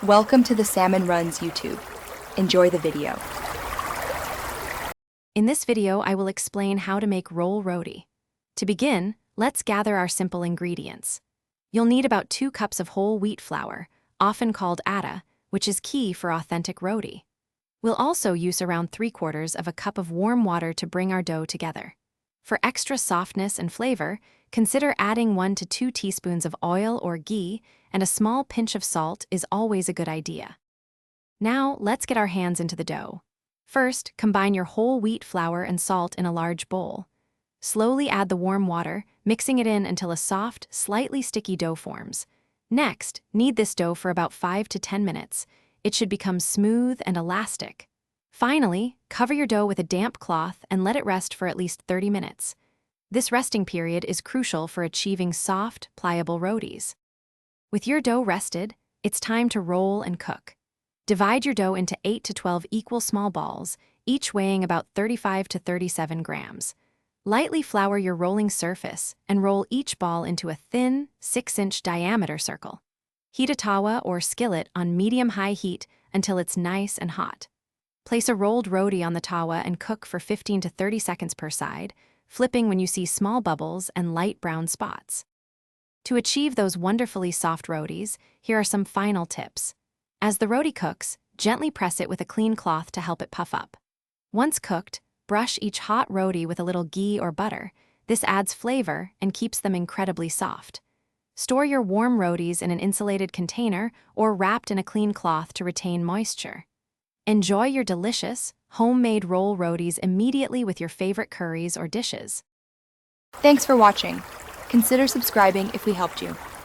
Welcome to the Salmon Runs YouTube. Enjoy the video. In this video, I will explain how to make roll roti. To begin, let's gather our simple ingredients. You'll need about 2 cups of whole wheat flour, often called atta, which is key for authentic roti. We'll also use around 3/4 of a cup of warm water to bring our dough together. For extra softness and flavor, consider adding 1 to 2 teaspoons of oil or ghee, and a small pinch of salt is always a good idea. Now, let's get our hands into the dough. First, combine your whole wheat flour and salt in a large bowl. Slowly add the warm water, mixing it in until a soft, slightly sticky dough forms. Next, knead this dough for about 5 to 10 minutes. It should become smooth and elastic. Finally, cover your dough with a damp cloth and let it rest for at least 30 minutes. This resting period is crucial for achieving soft, pliable rotis. With your dough rested, it's time to roll and cook. Divide your dough into 8 to 12 equal small balls, each weighing about 35 to 37 grams. Lightly flour your rolling surface and roll each ball into a thin, 6-inch diameter circle. Heat a tawa or skillet on medium-high heat until it's nice and hot. Place a rolled roti on the tawa and cook for 15 to 30 seconds per side, flipping when you see small bubbles and light brown spots. To achieve those wonderfully soft rotis, here are some final tips. As the roti cooks, gently press it with a clean cloth to help it puff up. Once cooked, brush each hot roti with a little ghee or butter. This adds flavor and keeps them incredibly soft. Store your warm rotis in an insulated container or wrapped in a clean cloth to retain moisture. Enjoy your delicious, homemade roll rotis immediately with your favorite curries or dishes. Thanks for watching. Consider subscribing if we helped you.